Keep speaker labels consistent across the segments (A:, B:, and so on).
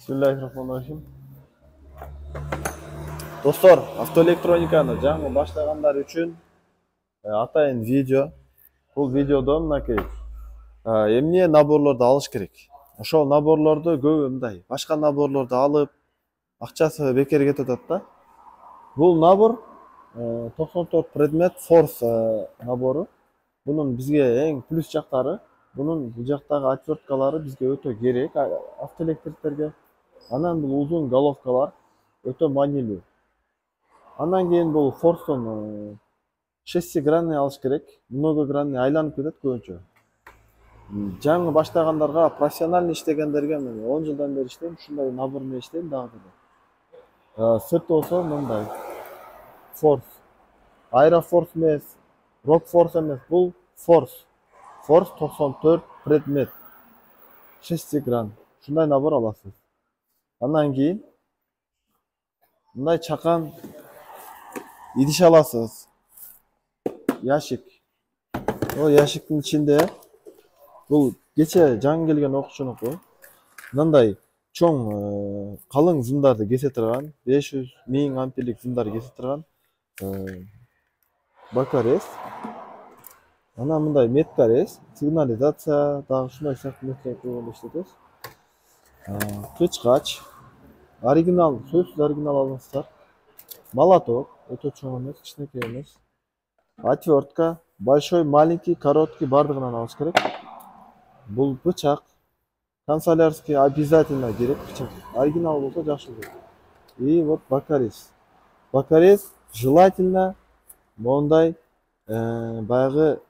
A: Bismillahirrahmanirrahim. Dostlar, avtoelektronikani жаңы баштагандар үчүн атайын видео. Бул видеодо мынакей эмне наборлорду алыш керек. Ошол наборлорду көбү мындай башка наборлорду алып, акчасы бекер кетип атат да. Бул набор 94 предмет Force набору. Бунун бизге эң плюс жактары, бунун бул жактагы отверткалары бизге өтө керек автоэлектриктерге. Анан бул узун головкалар өтө маанилүү. Андан кийин бул Force'тон шестигранный алыш керек. Многогранный айланып кетет көбүнчө. Жаңы баштагандарга, профессиональный иштегендерге мен 10 жылдан бери иштейм, ушундай набор менен иштейм дагы. Сырты болсо мындай. Force. Aeroforce эмес, Rockforce эмес, бул Force. Force 94 предмет. Шестигран. Ушундай набор аласыз. Андан кийин мындай чакан идиш аласыз. Ящик. О, ящиктин ичинде бул кече жаңы келген окуучунуку. Мындай чоң калың зымдарды кесе турган, 500-1000 амперлик зымдар кесе турган бакарес. Анан мындай меткарес, сигнализация, дагы ушундай сыяктуу меткалар койгондо иштетебиз. Кычкач, оригинал, сөзсүз оригинал алыңыздар. Молоток, өтө чоң эмес, кичинекей эмес. Отвертка, большой, маленький, короткий бардыгынан алыш керек. Бул бычак, канцелярский обязательно керек бычак. Оригинал болсо жакшы болот. И вот бакарес. Бакарес желательно мондай баягы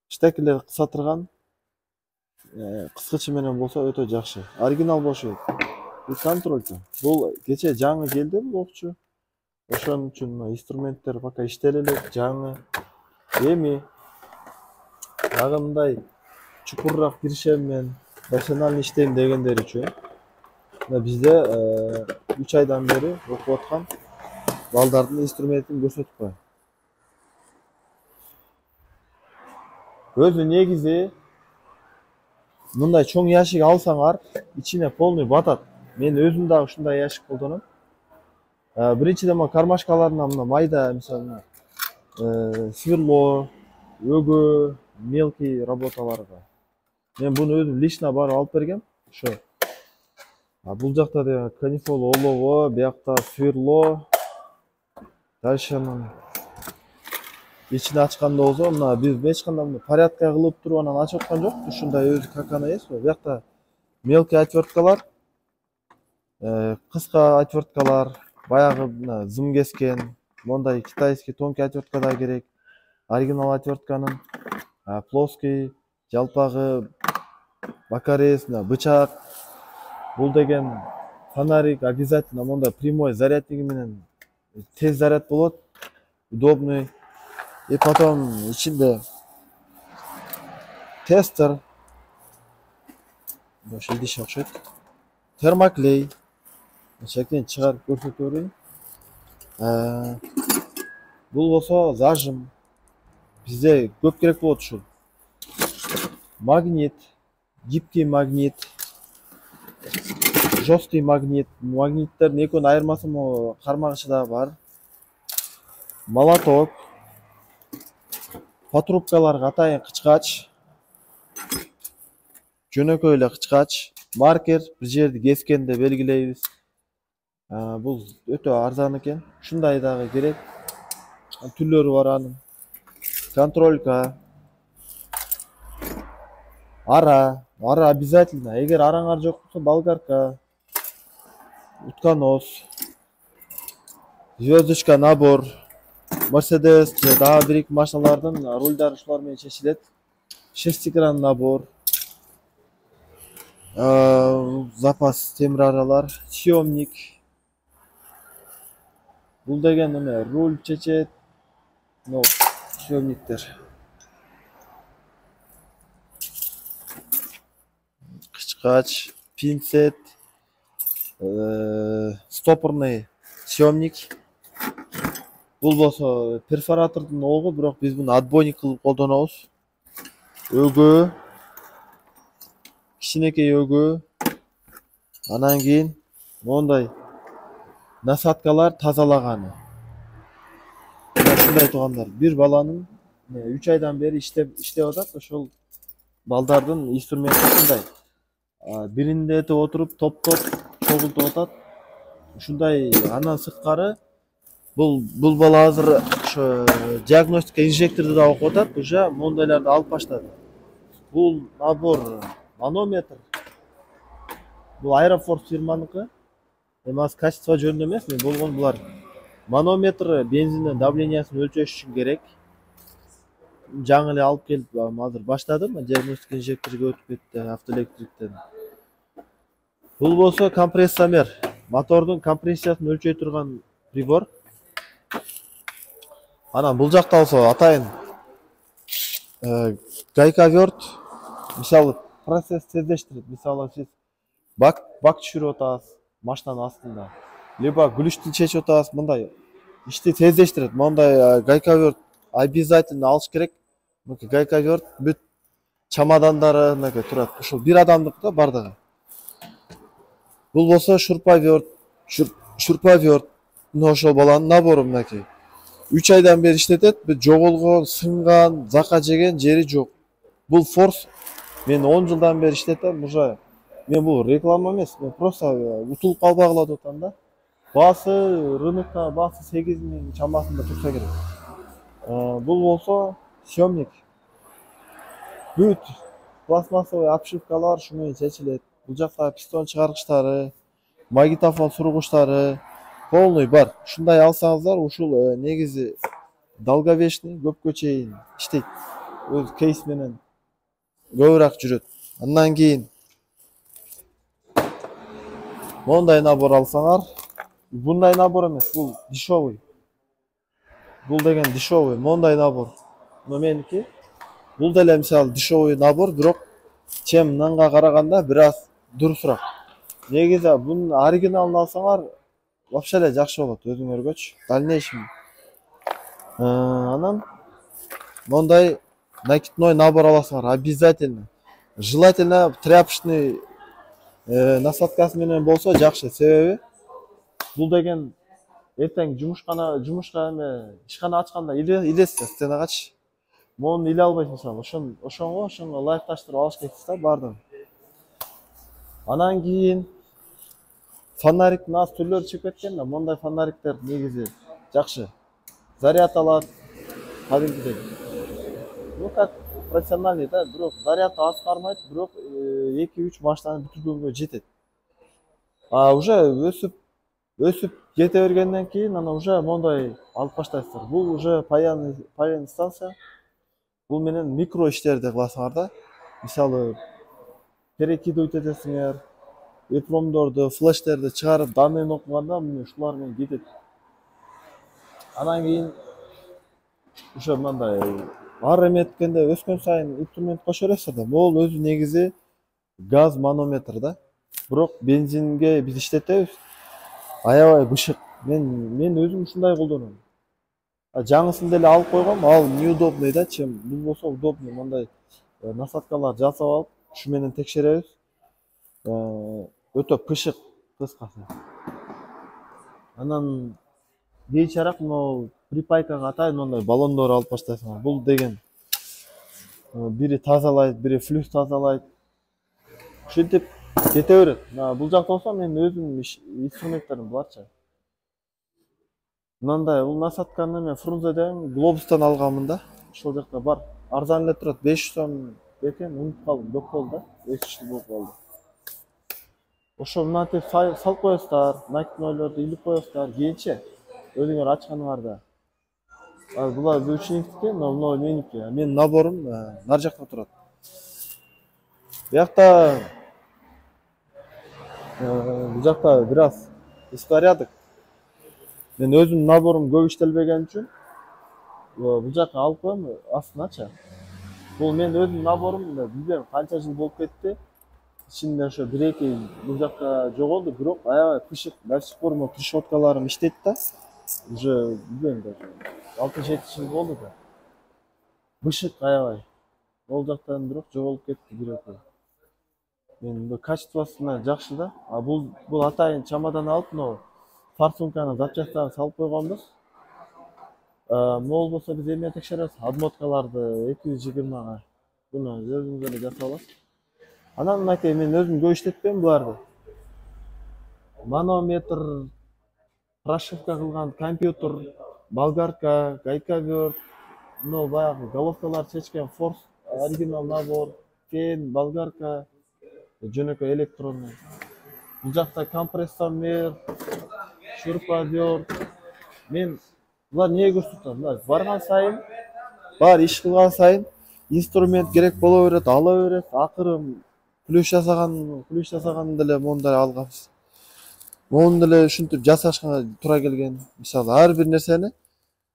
A: штекелер кыса турган кыскычы менен болсо өтө жакшы. Оригинал болушу керек. И контролька. Бул кече жаңы келди бул окчу. Ошон үчүн инструменттер пока иштеле элек, жаңы. Эми дагы мындай чукурраак киришем мен, профессиональный иштейм дегендер үчүн бизде 3 айдан бери окуп аткан балдардын инструментин көрсөтүп коем. Өзү негизи мындай чоң ящик алсаңар, ичине полный батат. Мен өзүм дагы ушундай ящик колдоном. Биринчиден кармашкаларына мына майда, мисалы, сверло, өгө, мелкий работаларга. Мен буну өзүм лично барып алып бергем. Ошо. Бул жакта да канифол олово, биякта сверло. Дальше ичине ачканда болсо, мына биз эч кандай порядка кылып туруп анан ачып аткан жок. Ушундай өзү как она есть. Биякта мелкий отверткалар, кыска отверткалар, баягы зым кескен, мондай китайский тонкий отвертка да керек. Оригинал отвертканын плоский, жалпагы бакарес, бычак. Бул деген фонарик обязательно мондай прямой зарядниги менен тез заряд болот, удобный. И потом ичинде тестер, бош идиш окшойт, термоклей. Чекин чыгарып көрсөтө берейин. Бул болсо зажим. Бизде көп керек болот ушул. Магнит, гибкий магнит, жесткий магнит. Магниттердин экөөнүн айырмасы могу кармагычы да бар. Молоток, патрубкаларга атайын кычкач, жөнөкөй эле кычкач, маркер, бир жерди кескенде белгилейбиз. Бул өтө арзан экен. Ушундай дагы керек. Түрлөрү бар анын. Контролька. Ара обязательно. Эгер араңар жок болсо болгарка, утконос, звездочка набор, Mercedes же дагы бир-эки машиналардын рульдары ушулар менен чечилет. Шестигран набор. Запас темир аралар, съемник. Бул деген эме руль чечет. Съемниктер. Кычкач, пинцет, стопорный съемник. Бул болсо перфоратордун огу, бирок биз муну отбойник кылып колдонобуз. Өгө, кичинекей өгө, Анан кийин мондай насадкалар тазалаганы. Ушундай туугандар. Бир баланын 3 айдан бери иштеп атат. Ошол балдардын инструменти ушундай. Биринде этип отуруп топтоп чогултуп атат. Ушундай андан сырткары бул бала азыр ошо диагностика инжекторду да окуп атат. Уже мондайларды алып баштады. Бул набор манометр. Бул Аэрофорс фирманыкы. Эми азыр качество жөнүндө эмес, мен болгон булар манометр бензиндин давлениясын өлчөш үчүн керек. Жаңы эле алып келип азыр баштадым. Диагностика инжекторго өтүп кетти автоэлектриктен. Бул болсо компрессомер. Мотордун компрессиясын өлчөй турган прибор. Анан бул жакта болсо атайын гайковерт. Мисалы процесс тездештирет. Мисалы сиз бак түшүрүп атасыз машинанын астында. Либо гүлүштү чечип атасыз, мындай ишти тездештирет. Мондай гайковерт обязательно алыш керек. Гайковерт бүт чамадандары мынакей турат. Ушул бир адамдык да бардыгы. Бул болсо шурповерт. Шурповерт. Ошол баланын набору мынакей. 3 айдан бери иштетет. Бүт жоголгон, сынган, зака жеген жери жок. Бул форс. Мен 10 жылдан бери иштетем. Уже мен бул реклама эмес. Мен просто утулуп калбагыла деп атам да. Баасы рынокта баасы 8.000 чамасында турса керек. Бул болсо съемник. Бүт пластмассовый обшивкалар ушу менен чечилет. Бул жакта пистон чыгаргычтары, магнитофон сургучтары полный бар. Ушундай алсаңыздар, ушул негизи долговечный, көпкө чейин иштейт. Өз кейс менен көбүрөөк жүрөт. Андан кийин мондай набор алсаңар, bunday nabor emas, бул дешевый. Бул деген дешевый, мондай набор. Но меники бул деле мисалы дешевый набор, бирок чем мынанга караганда бир аз дурусураак. Негизи бунун оригиналын алсаңар вообще эле жакшы болот өзүңөргөчү. Дальнейшем. Анан мондай накидной набор аласыңар обязательно. Желательно тряпочный насадкасы менен болсо жакшы. Себеби бул деген эртең жумушка эме ишкана ачканда илесиз стенагачы. Мону иле албайсың мисалы. Ошонго лайфташтырып алыш керексиз да бардыгын. Анан кийин фонариктин аз түрлөрү чыгып кеткен да, мондай фонариктер негизи жакшы. Заряд алат, кадимкидей. Ну как профессиональный да, бирок заряд аз кармайт, бирок 2-3 машинаны бүтүргөнгө жетет. Уже өсүп кете бергенден кийин анан уже мондай алып баштайсыздар. Бул уже паян станция. Бул менен микро иштерди кыласыңар да. Мисалы перекидывать этесиңер, эпромдорду, флештерди чыгарып данныйын окуганда мына ушулар менен кетет. Анан кийин ошо мындай ар эметкенде өскөн сайын инструмент кошо бересиз да. Бул өзү негизи газ манометр да. Бирок бензинге биз иштетебиз. Аябай бышык. Мен өзүм ушундай колдоном. Жаңысын деле алып койгом, ал неудобный да, чем бул болсо удобный. Мындай насадкалар жасап алып, ушу менен текшеребиз. Өтө пышык кыскасы. Анан кийинчерээк могу припайкага атайын мондай баллондор алып баштайсыңар. Бул деген бири тазалайт, бири флюс тазалайт. Ушинтип кете берет. Бул жакта болсо мен өзүм инструменттерим барча. Мындай бул насадканы мен Фрунзеден Глобустан алганмын да. Ошол жакта бар. Арзан эле турат, 500 сом экен, унутуп калдым, көп болду да. 500 болуп калды. Ошо мынтип салып коесуздар, накиднойлорду илип коесуздар, кийинче өзүңөр ачканыңарда. Булар бүүчүнүктү, но меники. Менин наборум нар жакта турат. Бул жакта бир аз беспорядок. Мен өзүм наборум көп иштелбеген үчүн бул жакка алып коем астыначы. Бул мен өзүм наборум билбейм канча жыл болуп кетти. Ичинде ошо 1-2 бул жакта жоголду, бирок аябай пышык, до сих пор решеткаларым иштейт да. Уже билбейм даже 6-7 жыл болду да. Бышык аябай. Ол жактан бирок жоголуп кетти 1-2. Мен бул качествосуна жакшы да. А бул атайын чамадан алып, но форсунканы запчастарын салып койгонбуз. Могул болсо биз эме текшеребиз, обмоткаларды 220-га. Буну өзүңүз эле жасап аласыз. Анан мынакей мен өзүм көп иштетпейм буларды. Манометр, прошивка кылган компьютер, болгарка, гайковер, ну баягы головкалар чечкен форс, оригинал набор, фен, болгарка, жөнөкөй электронный. Бул жакта компрессор, шурпадер. Мен булар эмне көрсөтөт? Булар барган сайын, бар иш кылган сайын инструмент керек боло берет, ала берет. Акыры плюс жасаган деле мондай алганбыз. Мону деле ушинтип жасашка туура келген. Мисалы, ар бир нерсени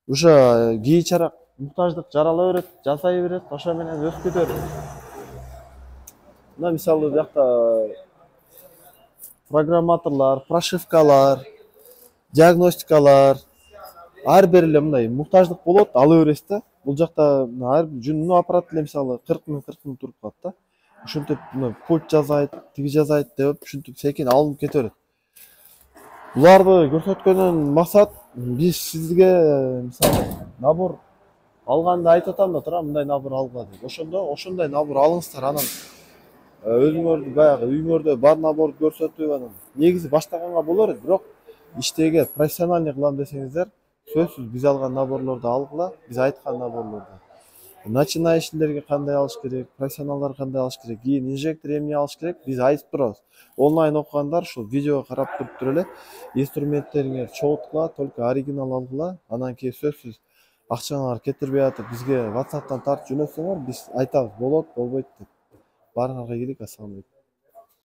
A: уша кийинчерээк муктаждык жарала берет, жасай берет, ошо менен өсүп кете берет. Мына мисалы бу жакта программаторлор, прошивкалар, диагностикалар, ар бир эле мындай муктаждык болот, ала бересиз да. Бул жакта ар жүнүнүн аппарат эле мисалы 40 миң туруп калат да. Ушинтип пульт жасайт, тиги жасайт деп ушинтип секин алынып кете берет. Буларды көрсөткөндөн максат биз сизге мисалы набор алганда айтып атам да тура, мындай набор алгыла деп. Ошондой набор алыңыздар, анан өзүңөрдү баягы үйүңөрдө бар наборду көрсөтүп анан негизи баштаганга боло берет, бирок иштеге профессиональный кылам десеңиздер, сөзсүз биз алган наборлорду алгыла, биз айткан наборлорду. Начинающийлерге кандай алыш керек, профессионалдар кандай алыш керек, кийин инжектор эмне алыш керек, биз айтып турабыз. Онлайн окугандар ушул видеого карап туруп туруп эле инструменттериңер чогулткула, только оригинал алгыла, анан кийин сөзсүз акчаңар кетирбей атып бизге WhatsApp'тан тартып жөнөтсөңөр, биз айтабыз болот, болбойт деп. Баарыңарга ийгилик, ассаламу алейкум.